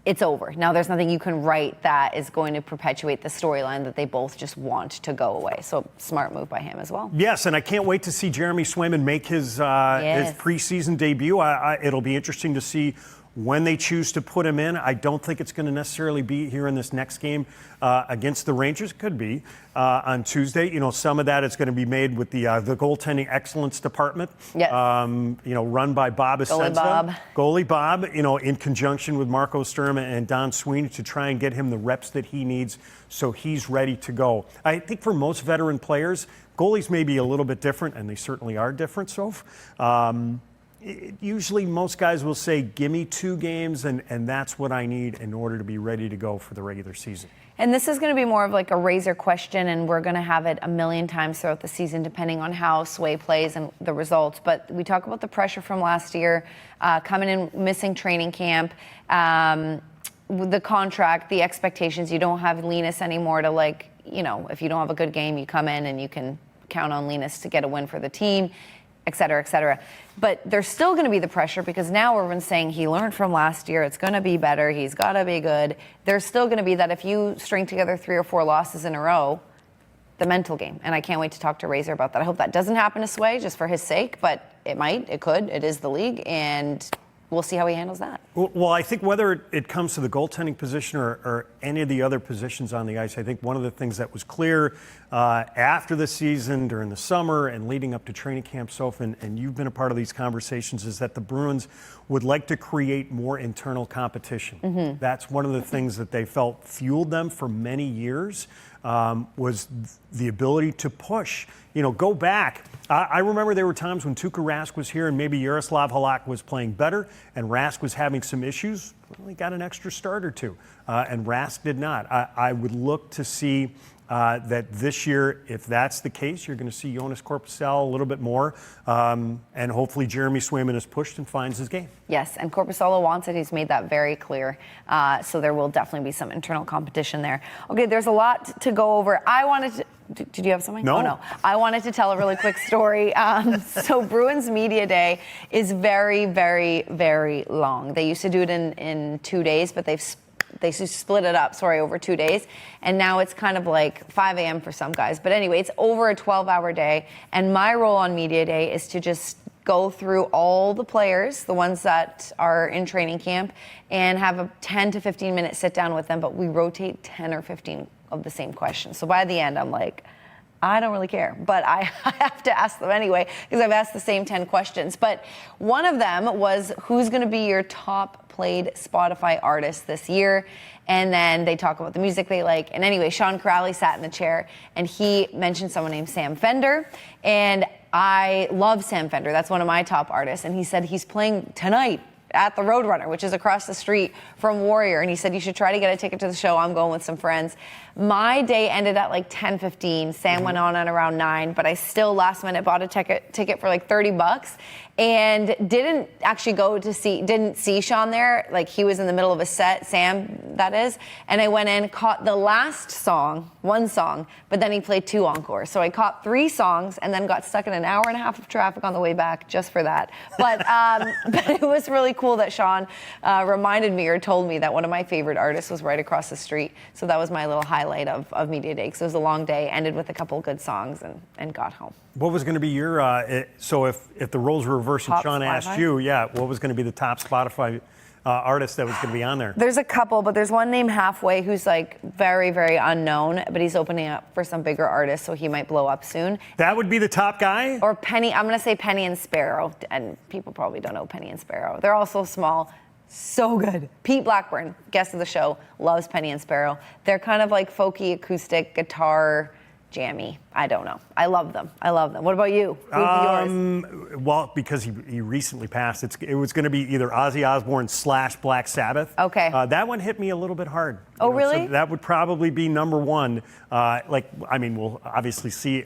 It's over. Now there's nothing you can write that is going to perpetuate the storyline that they both just want to go away. So smart move by him as well. Yes, and I can't wait to see Jeremy Swayman make his preseason debut. It'll be interesting to see when they choose to put him in. I don't think it's going to necessarily be here in this next game against the Rangers. Could be on Tuesday. Some of that is going to be made with the goaltending excellence department. Yes. Run by Bob Essenza. Goalie Bob, in conjunction with Marco Sturm and Don Sweeney to try and get him the reps that he needs so he's ready to go. I think for most veteran players, goalies may be a little bit different, and they certainly are different, Soph. Usually most guys will say, give me 2 games, and that's what I need in order to be ready to go for the regular season. And this is going to be more of like a razor question, and we're going to have it a million times throughout the season, depending on how Sway plays and the results. But we talk about the pressure from last year, coming in, missing training camp, the contract, the expectations. You don't have Linus anymore to if you don't have a good game, you come in and you can count on Linus to get a win for the team, et cetera, et cetera. But there's still going to be the pressure because now everyone's saying he learned from last year. It's going to be better. He's got to be good. There's still going to be that if you string together 3 or 4 losses in a row, the mental game. And I can't wait to talk to Razor about that. I hope that doesn't happen to Sway just for his sake, but it might, it could. It is the league, and we'll see how he handles that. Well, I think whether it comes to the goaltending position or any of the other positions on the ice, I think one of the things that was clear after the season, during the summer, and leading up to training camp, Soph, and you've been a part of these conversations, is that the Bruins would like to create more internal competition. Mm-hmm. That's one of the things that they felt fueled them for many years, was the ability to push. Go back. I remember there were times when Tuukka Rask was here and maybe Jaroslav Halak was playing better and Rask was having some issues. Well, he got an extra start or 2, and Rask did not. I would look to see that this year, if that's the case, you're going to see Jonas Korpisalo a little bit more, and hopefully Jeremy Swayman is pushed and finds his game. Yes, and Korpisalo wants it. He's made that very clear. So there will definitely be some internal competition there. Okay, there's a lot to go over. I wanted to... Did you have something? No. Oh, no. I wanted to tell a really quick story. So Bruins Media Day is very, very, very long. They used to do it in 2 days, but they split it up, over 2 days. And now it's kind of like 5 a.m. for some guys. But anyway, it's over a 12-hour day. And my role on Media Day is to just go through all the players, the ones that are in training camp, and have a 10 to 15-minute sit-down with them. But we rotate 10 or 15 of the same questions. So by the end, I'm like, I don't really care, but I have to ask them anyway because I've asked the same 10 questions. But one of them was, who's going to be your top played Spotify artist this year? And then they talk about the music they like. And anyway, Sean Crowley sat in the chair and he mentioned someone named Sam Fender. And I love Sam Fender. That's one of my top artists. And he said he's playing tonight at the Roadrunner, which is across the street from Warrior. And he said, you should try to get a ticket to the show. I'm going with some friends. My day ended at like 10:15. Sam went on at around 9, but I still last minute bought a ticket for like $30 and didn't actually didn't see Sean there. Like he was in the middle of a set, Sam, that is. And I went in, caught the last song, one song, but then he played 2 encores. So I caught 3 songs and then got stuck in an hour and a half of traffic on the way back just for that. But, but it was really cool that Sean reminded me or told me that one of my favorite artists was right across the street. So that was my little highlight of Media Day, because it was a long day, ended with a couple good songs, and got home. What was going to be your, so if the roles were reversed and Sean asked you, what was going to be the top Spotify artist that was going to be on there? There's a couple, but there's one named Halfway who's like very, very unknown, but he's opening up for some bigger artists, so he might blow up soon. That would be the top guy? Or Penny, I'm going to say Penny and Sparrow, and people probably don't know Penny and Sparrow. They're all so small. So good. Pete Blackburn, guest of the show, loves Penny and Sparrow. They're kind of like folky, acoustic, guitar, jammy. I don't know. I love them. What about you? Who would be yours? Well, because he recently passed, it was going to be either Ozzy Osbourne / Black Sabbath. Okay. That one hit me a little bit hard. Oh, really? So that would probably be number one. We'll obviously see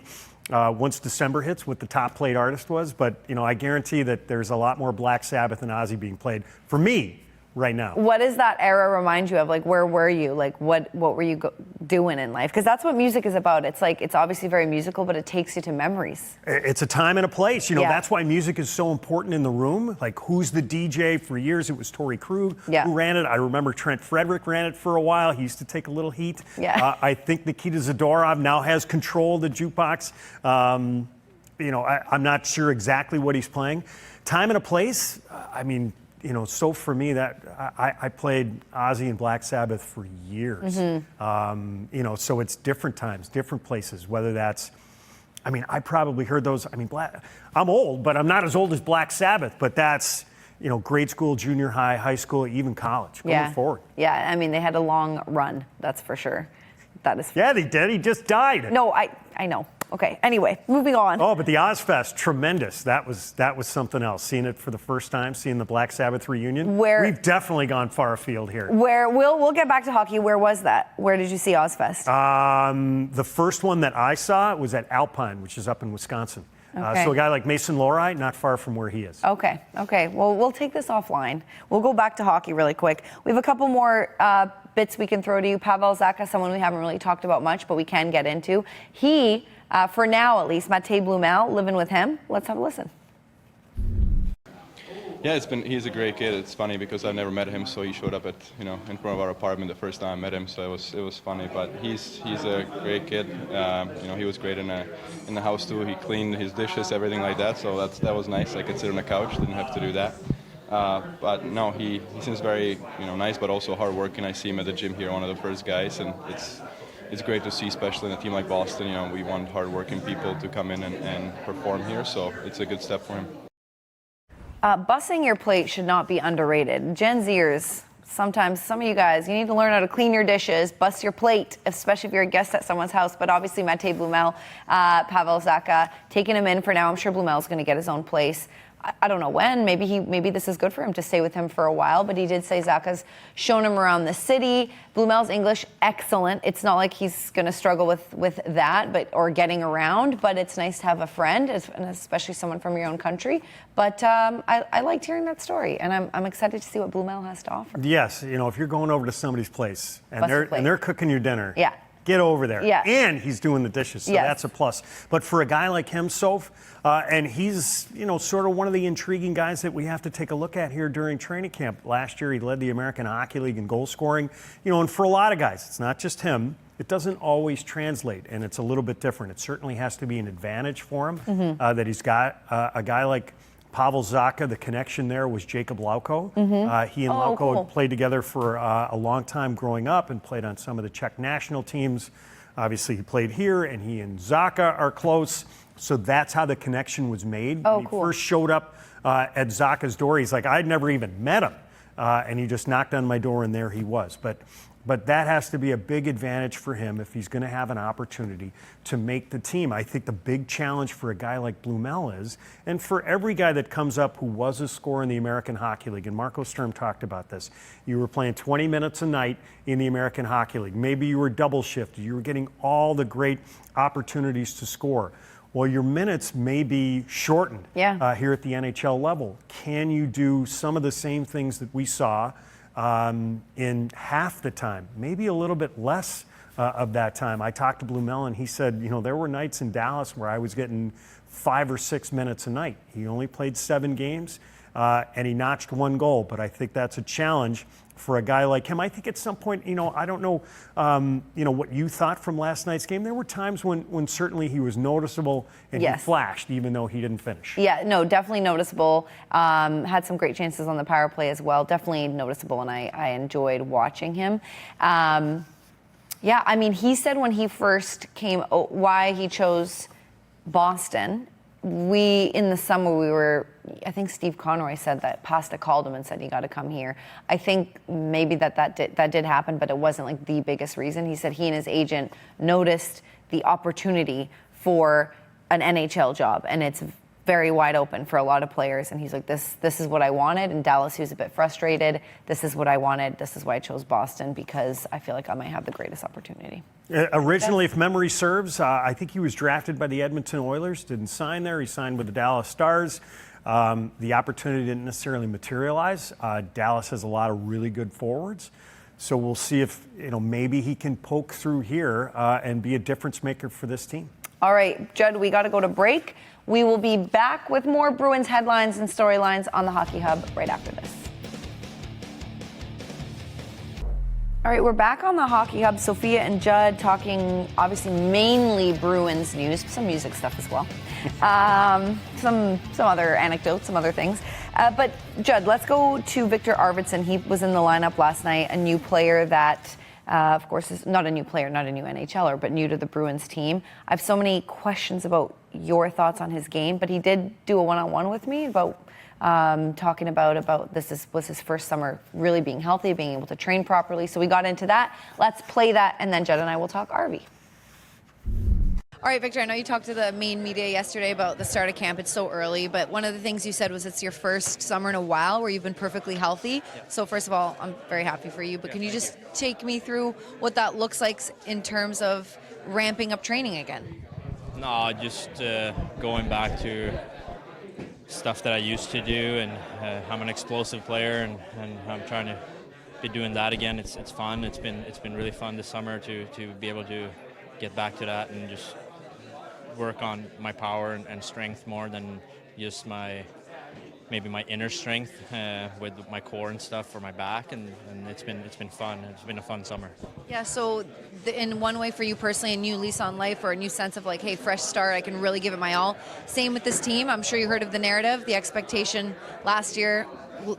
once December hits what the top played artist was, but I guarantee that there's a lot more Black Sabbath and Ozzy being played for me right now. What does that era remind you of? Like, where were you? Like, what were you doing in life? Because that's what music is about. It's like, it's obviously very musical, but it takes you to memories. It's a time and a place. That's why music is so important in the room. Like, who's the DJ? For years, it was Torrey Krug who ran it. I remember Trent Frederick ran it for a while. He used to take a little heat. Yeah. I think Nikita Zadorov now has control of the jukebox. I'm not sure exactly what he's playing. Time and a place, so for me that I played Ozzy and Black Sabbath for years. So it's different times, different places, whether that's, I probably heard those. I'm old, but I'm not as old as Black Sabbath, but that's, grade school, junior high, high school, even college, going forward. Yeah, they had a long run, that's for sure. That is. Yeah, they did. He just died. No, I know. Okay, anyway, moving on. Oh, but the Ozfest, tremendous. That was something else. Seeing it for the first time, seeing the Black Sabbath reunion. We've definitely gone far afield here. Where we'll get back to hockey. Where was that? Where did you see Ozfest? The first one that I saw was at Alpine, which is up in Wisconsin. Okay. So a guy like Mason Lohrei, not far from where he is. Okay. Well, we'll take this offline. We'll go back to hockey really quick. We have a couple more bits we can throw to you. Pavel Zacha, someone we haven't really talked about much, but we can get into. He, for now at least, Matej Blumel, living with him. Let's have a listen. Yeah, he's a great kid. It's funny because I've never met him, so he showed up at in front of our apartment the first time I met him, so it was funny. But he's a great kid. He was great in the house too. He cleaned his dishes, everything like that. So that was nice. I could sit on the couch, didn't have to do that. But no, he seems very nice, but also hardworking. I see him at the gym here, one of the first guys, and it's great to see, especially in a team like Boston. We want hardworking people to come in and perform here, so it's a good step for him. Bussing your plate should not be underrated. Gen Zers, sometimes some of you guys, you need to learn how to clean your dishes, bust your plate, especially if you're a guest at someone's house. But obviously, Matej Blumel, Pavel Zacha, taking him in for now. I'm sure Blumel's going to get his own place. I don't know when. Maybe this is good for him to stay with him for a while. But he did say Zacha's shown him around the city. Blumel's English, excellent. It's not like he's going to struggle with that, or getting around. But it's nice to have a friend, and especially someone from your own country. But I liked hearing that story, and I'm excited to see what Blumel has to offer. Yes, if you're going over to somebody's place and they're cooking your dinner. Yeah. Get over there. Yeah. And he's doing the dishes, so that's a plus. But for a guy like him, Soph, and he's, sort of one of the intriguing guys that we have to take a look at here during training camp. Last year, he led the American Hockey League in goal scoring. And for a lot of guys, it's not just him. It doesn't always translate, and it's a little bit different. It certainly has to be an advantage for him that he's got a guy like Pavel Zacha. The connection there was Jacob Lauko. He and Lauko had played together for a long time growing up and played on some of the Czech national teams. Obviously, he played here, and he and Zacha are close. So that's how the connection was made. When he first showed up at Zacha's door, he's like, I'd never even met him. And he just knocked on my door, and there he was. But that has to be a big advantage for him if he's going to have an opportunity to make the team. I think the big challenge for a guy like Blumel is, and for every guy that comes up who was a scorer in the American Hockey League, and Marco Sturm talked about this, you were playing 20 minutes a night in the American Hockey League. Maybe you were double shifted. You were getting all the great opportunities to score. Well, your minutes may be shortened here at the NHL level. Can you do some of the same things that we saw in half the time, maybe a little bit less of that time? I talked to Blumel, and he said, there were nights in Dallas where I was getting 5 or 6 minutes a night. He only played 7 games, and he notched 1 goal. But I think that's a challenge for a guy like him. I think at some point, I don't know, what you thought from last night's game. There were times when certainly he was noticeable and he flashed, even though he didn't finish. Yeah, no, definitely noticeable. Had some great chances on the power play as well. Definitely noticeable, and I enjoyed watching him. He said when he first came, why he chose Boston. In the summer, I think Steve Conroy said that Pasta called him and said, you got to come here. I think maybe that did happen, but it wasn't like the biggest reason. He said he and his agent noticed the opportunity for an NHL job, and it's very wide open for a lot of players. And he's like, this is what I wanted. And Dallas, who's a bit frustrated, this is what I wanted. This is why I chose Boston, because I feel like I might have the greatest opportunity. Originally, if memory serves, I think he was drafted by the Edmonton Oilers, didn't sign there. He signed with the Dallas Stars. The opportunity didn't necessarily materialize. Dallas has a lot of really good forwards. So we'll see if maybe he can poke through here and be a difference maker for this team. All right, Judd, we got to go to break. We will be back with more Bruins headlines and storylines on the Hockey Hub right after this. All right, we're back on the Hockey Hub. Sophia and Judd talking, obviously, mainly Bruins news, some music stuff as well. Some other anecdotes, some other things. But Judd, let's go to Victor Arvidsson. He was in the lineup last night, a new player that, of course, is not a new player, not a new NHLer, but new to the Bruins team. I have so many questions about your thoughts on his game, but he did do a one-on-one with me about talking about this was his first summer really being healthy, being able to train properly. So we got into that. Let's play that, and then Judd and I will talk Arvy. All right, Victor, I know you talked to the main media yesterday about the start of camp. It's so early, but one of the things you said was it's your first summer in a while where you've been perfectly healthy. Yep. So first of all, I'm very happy for you, but can you just take me through what that looks like in terms of ramping up training again? No, just going back to stuff that I used to do, and I'm an explosive player, and I'm trying to be doing that again. It's fun. It's been really fun this summer to be able to get back to that and just work on my power and strength more than just maybe my inner strength with my core and stuff for my back, and it's been fun. It's been a fun summer. Yeah, so in one way for you personally, a new lease on life or a new sense of like, hey, fresh start, I can really give it my all. Same with this team. I'm sure you heard of the narrative, the expectation last year,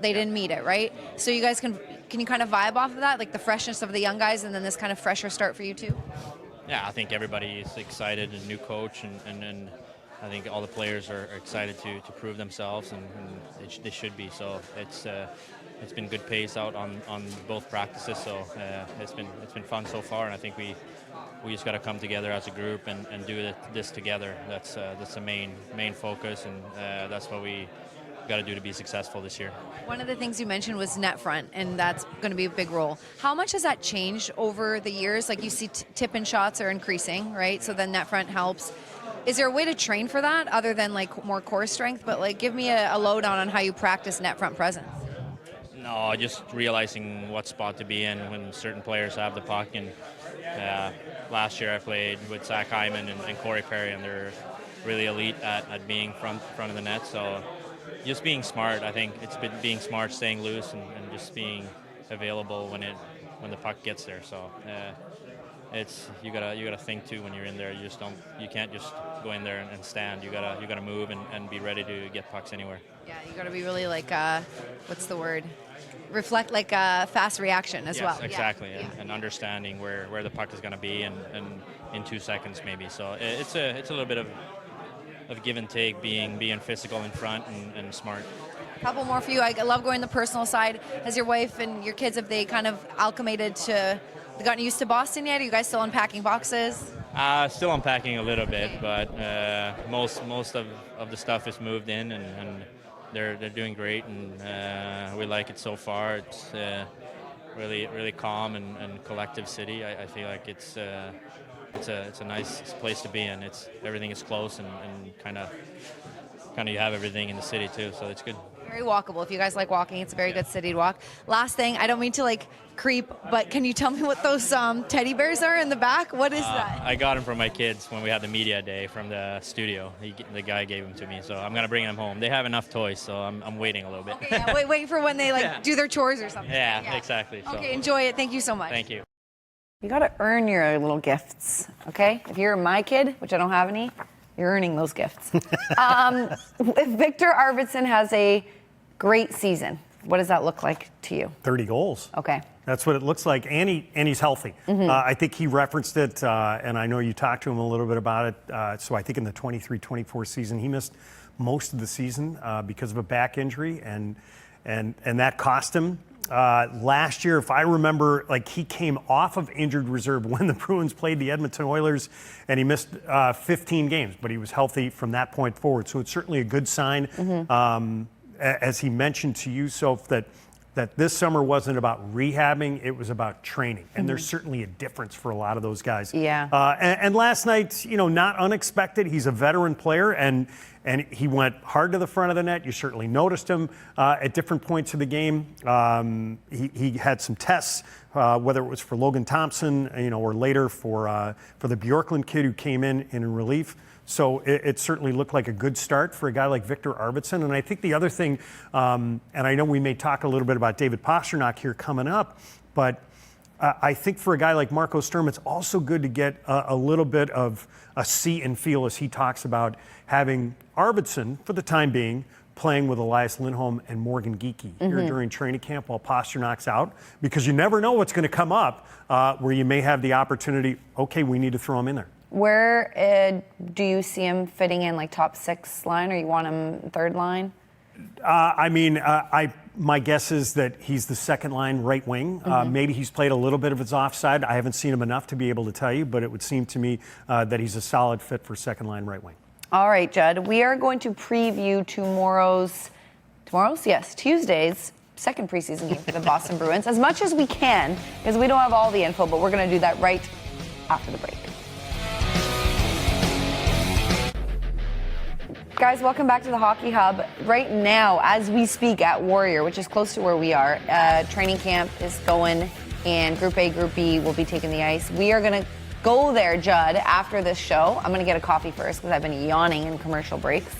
they didn't meet it, right? So you guys can you kind of vibe off of that, like the freshness of the young guys and then this kind of fresher start for you too? Yeah, I think everybody is excited, a new coach, and I think all the players are excited to prove themselves, and they should be. So it's been good pace out on both practices. So it's been fun so far, and I think we just got to come together as a group and do this together. That's the main focus, and that's what we got to do to be successful this year. One of the things you mentioned was net front, and that's going to be a big role. How much has that changed over the years? Like you see tip and shots are increasing, right? So then net front helps. Is there a way to train for that other than like more core strength? But like give me a lowdown on how you practice net front presence. No, just realizing what spot to be in when certain players have the puck. And last year I played with Zach Hyman and Corey Perry, and they're really elite at being front of the net. So just being smart, I think it's been being smart, staying loose, and just being available when the puck gets there. So you gotta think too when you're in there. You can't just go in there and stand. You gotta move and be ready to get pucks anywhere. Yeah, you gotta be really like what's the word? Reflect like a fast reaction as well. Exactly, yeah. And understanding where the puck is gonna be and in 2 seconds maybe. So it's a little bit of give and take, being physical in front and smart. A couple more for you. I love going the personal side. Has your wife and your kids, have they kind of acclimated to, gotten used to Boston yet? Are you guys still unpacking boxes? Still unpacking a little bit, but most of the stuff is moved in, and they're doing great, and we like it so far. It's really calm and collective city. I feel like it's a nice place to be in. Everything is close, and kind of you have everything in the city too, so it's good. Very walkable. If you guys like walking, it's a very good city to walk. Last thing, I don't mean to like creep, but can you tell me what those teddy bears are in the back? What is that? I got them for my kids when we had the media day from the studio. The guy gave them to me, so I'm gonna bring them home. They have enough toys, so I'm waiting a little bit. Okay, yeah, wait for when they do their chores or something. Yeah, exactly. So. Okay, enjoy it. Thank you so much. Thank you. You got to earn your little gifts, okay? If you're my kid, which I don't have any, you're earning those gifts. If Victor Arvidsson has a great season, what does that look like to you? 30 goals. Okay. That's what it looks like, and he's healthy. Mm-hmm. I think he referenced it, and I know you talked to him a little bit about it. So I think in the 23-24 season, he missed most of the season because of a back injury, and that cost him. Last year, if I remember, like he came off of injured reserve when the Bruins played the Edmonton Oilers, and he missed 15 games, but he was healthy from that point forward. So it's certainly a good sign. Mm-hmm. As he mentioned to you, Soph, that this summer wasn't about rehabbing, it was about training. And there's certainly a difference for a lot of those guys. Yeah. And last night, not unexpected. He's a veteran player, and he went hard to the front of the net. You certainly noticed him at different points of the game. He had some tests, whether it was for Logan Thompson, or later for the Bjorklund kid who came in relief. So it certainly looked like a good start for a guy like Victor Arvidsson. And I think the other thing, and I know we may talk a little bit about David Pastrnak here coming up, but I think for a guy like Marco Sturm, it's also good to get a little bit of a see and feel as he talks about having Arvidsson, for the time being, playing with Elias Lindholm and Morgan Geekie here during training camp while Pasternak's out, because you never know what's going to come up where you may have the opportunity, okay, we need to throw him in there. Where do you see him fitting in, like top 6 line, or you want him third line? My guess is that he's the second line right wing. Maybe he's played a little bit of his offside. I haven't seen him enough to be able to tell you, but it would seem to me that he's a solid fit for second line right wing. All right, Judd. We are going to preview Tuesday's second preseason game for the Boston Bruins as much as we can, because we don't have all the info, but we're going to do that right after the break. Guys, welcome back to the Hockey Hub. Right now, as we speak at Warrior, which is close to where we are, training camp is going, and Group A, Group B will be taking the ice. We are going to go there, Judd, after this show. I'm going to get a coffee first because I've been yawning in commercial breaks.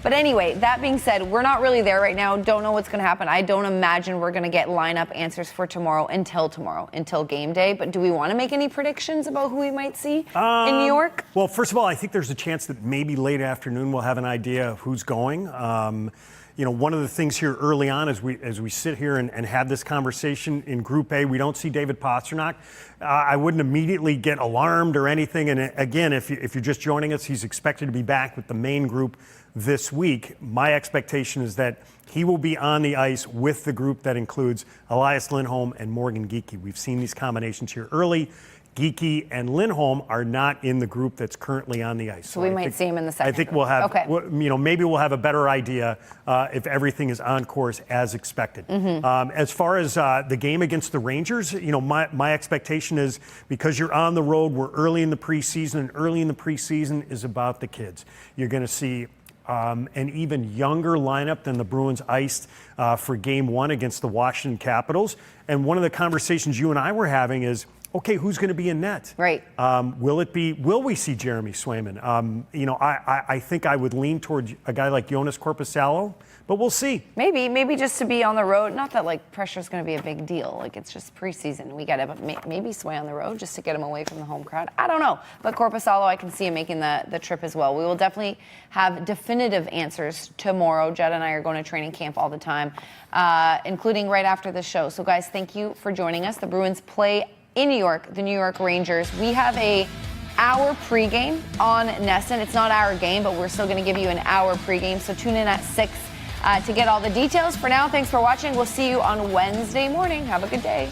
But anyway, that being said, we're not really there right now. Don't know what's going to happen. I don't imagine we're going to get lineup answers for tomorrow, until game day. But do we want to make any predictions about who we might see in New York? Well, first of all, I think there's a chance that maybe late afternoon we'll have an idea of who's going. One of the things here early on as we sit here and have this conversation in Group A, we don't see David Pastrnak. I wouldn't immediately get alarmed or anything. And again, if you're just joining us, he's expected to be back with the main group this week. My expectation is that he will be on the ice with the group that includes Elias Lindholm and Morgan Geekie. We've seen these combinations here early. Geekie and Lindholm are not in the group that's currently on the ice. So we might see him in the second I think group. we'll have, okay. Maybe we'll have a better idea if everything is on course as expected. As far as the game against the Rangers, my expectation is, because you're on the road, we're early in the preseason, and early in the preseason is about the kids. You're going to see an even younger lineup than the Bruins iced for Game 1 against the Washington Capitals. And one of the conversations you and I were having is, okay, who's going to be in net? Right. Will we see Jeremy Swayman? I think I would lean toward a guy like Jonas Korpisalo, but we'll see. Maybe just to be on the road. Not that pressure's going to be a big deal. It's just preseason. We got to maybe Sway on the road just to get him away from the home crowd. I don't know, but Korpisalo, I can see him making the trip as well. We will definitely have definitive answers tomorrow. Judd and I are going to training camp all the time, including right after the show. So guys, thank you for joining us. The Bruins play in New York, the New York Rangers. We have an hour pregame on NESN. It's not our game, but we're still going to give you an hour pregame. So tune in at 6 to get all the details. For now, thanks for watching. We'll see you on Wednesday morning. Have a good day.